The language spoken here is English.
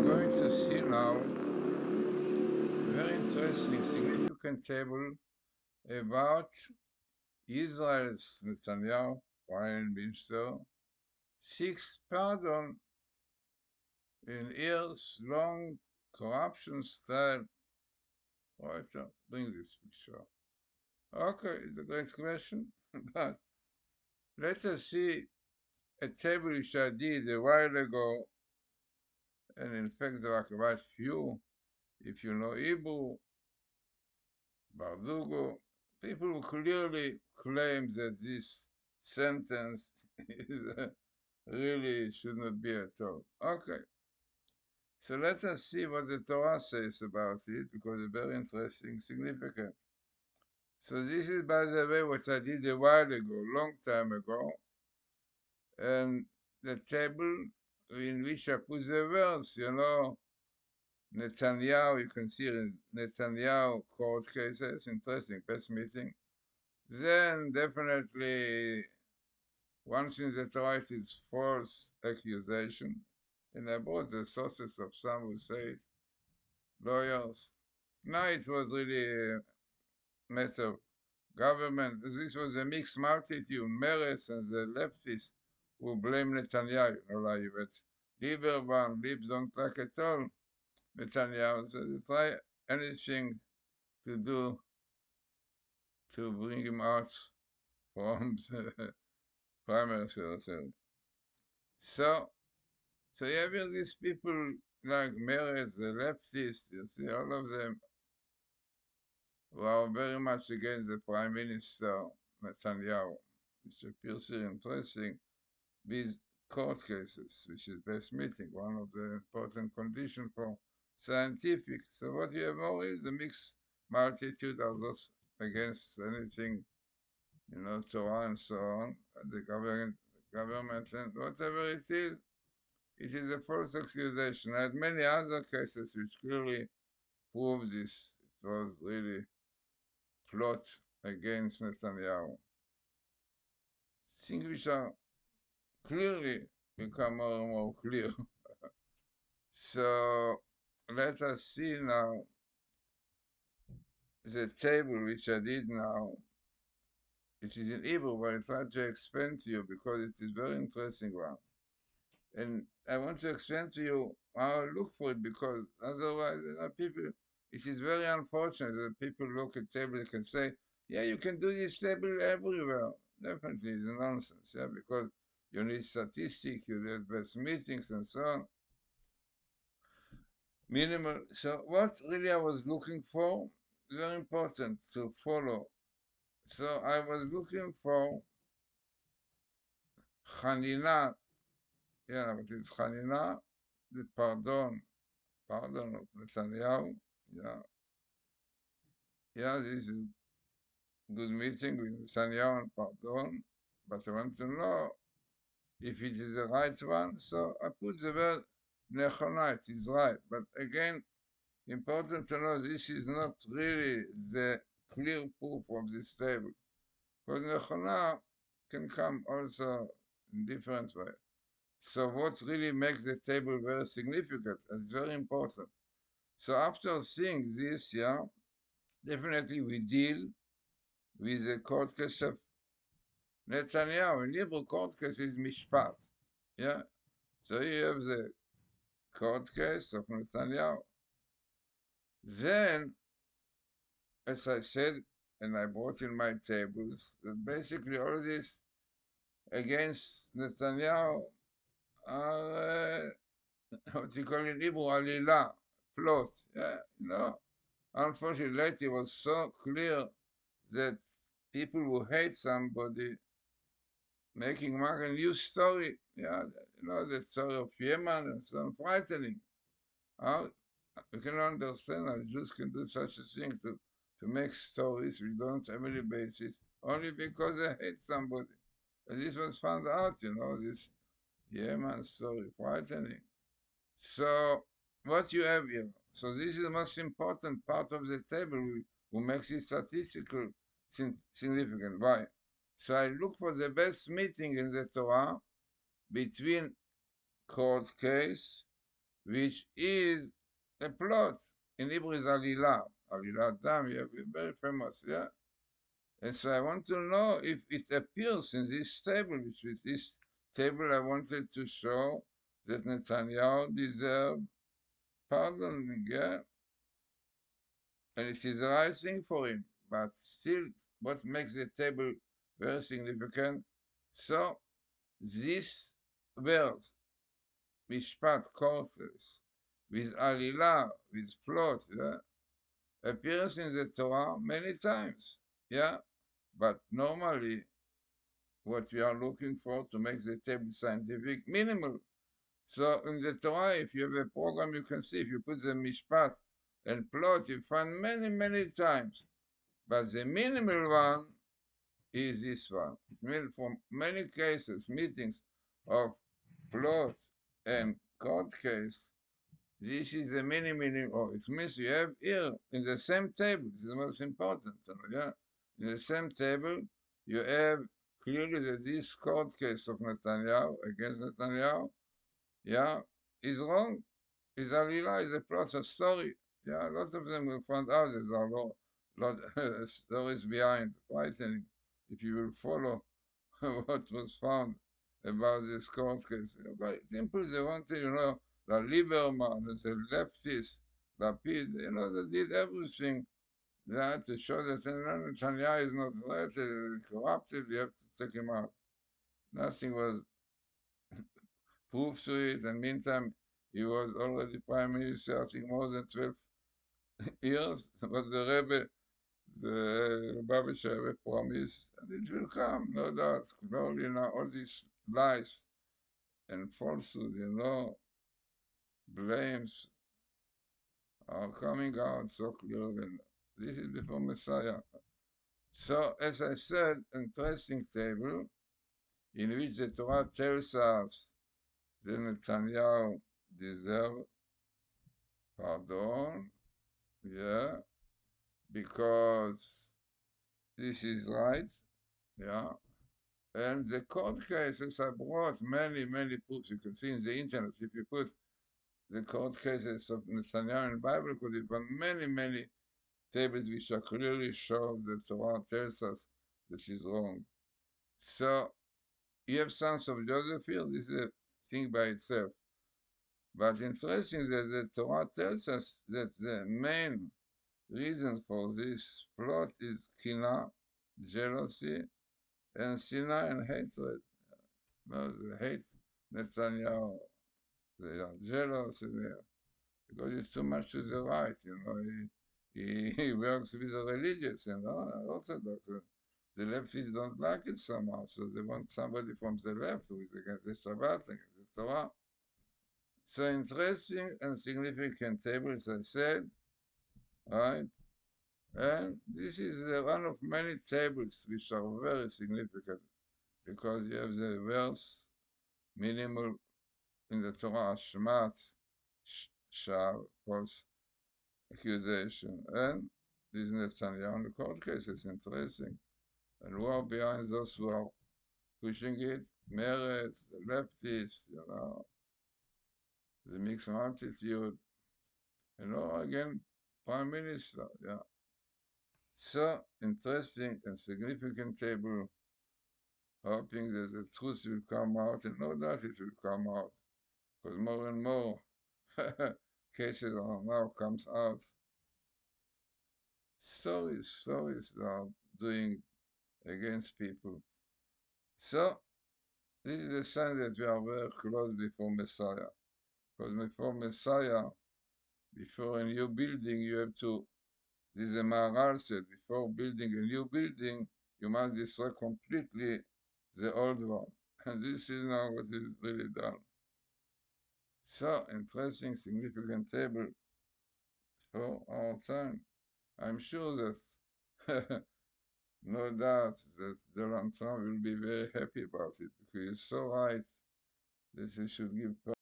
going to see now very interesting, significant table about Israel's Netanyahu, Prime Minister, seeks pardon in years-long corruption style. Right, bring this picture. Okay, it's a great question, but let us see a table which I did a while ago, and in fact there are quite few. If you know Hebrew, Bardugo, people who clearly claim that this sentence is, really should not be at all. Okay, so let us see what the Torah says about it, because it's very interesting, significant. So this is, by the way, what I did a while ago, long time ago, and the table in which I put the words, Netanyahu, you can see in Netanyahu court cases, interesting, press meeting. Then definitely one thing that right is false accusation. And I brought the sources of some who say it, lawyers. Now it was really a matter of government. This was a mixed multitude, Meretz and the leftists who blame Netanyahu. Like that Lieberman, Libs don't like at all Netanyahu. So they try anything to do to bring him out from the primary secretary. So you have these people like Meretz, the leftists, you see, all of them were very much against the Prime Minister Netanyahu, which appears here interesting, with court cases, which is best meeting, one of the important conditions for scientific. So what you have more is a mixed multitude of those against anything, Torah and so on, the government and whatever it is a false accusation. I had many other cases which clearly prove this. It was really plot against Netanyahu. Things which are clearly become more and more clear. So let us see now the table which I did now. It is in Hebrew, but I try to explain to you because it is very interesting one. And I want to explain to you how I look for it, because otherwise, people, it is very unfortunate that people look at tables and say, yeah, you can do this table everywhere. Definitely, it's nonsense, yeah, because you need statistics, you need best meetings, and so on. Minimal. So, what really I was looking for, very important to follow. So, I was looking for Hanina, yeah, what is Hanina? The pardon of Netanyahu. Yeah, yeah, this is good meeting with Netanyahu and pardon, but I want to know if it is the right one. So I put the word Nechona, it is right. But again, important to know this is not really the clear proof of this table, because Nechona can come also in different ways. So what really makes the table very significant, it's very important. So after seeing this, yeah, definitely we deal with the court case of Netanyahu. In Hebrew, court case is mishpat. Yeah. So you have the court case of Netanyahu. Then, as I said, and I brought in my tables, that basically all this against Netanyahu are what you call in Hebrew, alila, plot. Yeah, Unfortunately, it was so clear that people who hate somebody making a new story. Yeah, the story of Yemen and so on, frightening. How you can understand how Jews can do such a thing to make stories which don't have any basis only because they hate somebody. And this was found out, this Yemen story, frightening. So what you have here, so this is the most important part of the table who makes it statistical significant. Why? So I look for the best meeting in the Torah between court case which is a plot. In Hebrew is Alila. Alila Dam, yeah, very famous, yeah. And so I want to know if it appears in this table, which with this table I wanted to show that Netanyahu deserved pardoning, yeah, and it is the right thing for him. But still, what makes the table very significant? So this words, mishpat, courses, with alila, with plot, yeah, appears in the Torah many times, yeah. But normally, what we are looking for to make the table scientific, minimal. So in the Torah, if you have a program, you can see if you put the mishpat and plot, you find many, many times. But the minimal one is this one. It means for many cases, meetings of plot and court case, this is the minimum, or it means you have here in the same table, this is the most important, yeah? In the same table, you have clearly that this court case of Netanyahu, against Netanyahu, yeah, is wrong. Is Alila, is a plot of story. Yeah, a lot of them will find out there's a lot stories behind frightening if you will follow what was found about this court case. Okay, simple, they wanted, the Lieberman, the leftist, Lapid, they did everything that to show that Netanyahu is not right, corrupted, you have to take him out. Nothing was proved to it, and meantime, he was already prime minister, I think more than 12 years, but the Rebbe, the Lubavitcher Rebbe promised, and it will come, no doubt. Slowly now, all these lies and falsehood, blames are coming out so clearly. This is before Messiah. So, as I said, interesting table in which the Torah tells us that Netanyahu deserves pardon, yeah, because this is right, yeah. And the court cases I brought many, many proofs. You can see in the internet, if you put the court cases of Netanyahu in the Bible, could be found many, many tables which are clearly show that the Torah tells us that she's wrong. So you have Sons of Joseph here, this is a thing by itself. But interesting that the Torah tells us that the main reason for this plot is kina, jealousy, and sinah and hatred. No, they hate Netanyahu. They are jealous because it's too much to the right. He works with the religious, Orthodox. The leftists don't like it so much, so they want somebody from the left who is against the Shabbat, against the Torah. So interesting and significant table, as I said, right? And this is one of many tables which are very significant because you have the verse minimal in the Torah, Shmat, Shav, false accusation, and this Netanyahu in the court case is interesting. And who are behind those who are pushing it? Meretz, the leftists, the mixed multitude, again, prime minister, yeah. So interesting and significant table, hoping that the truth will come out, and no doubt it will come out, because more and more cases are now comes out. Stories are doing against people. So this is a sign that we are very close before Messiah. Because before Messiah, before a new building, you have to, this is a Maharal said, before building a new building, you must destroy completely the old one. And this is now what is really done. So interesting, significant table for our time. I'm sure that no doubt that Donald Trump will be very happy about it because he's so right that he should give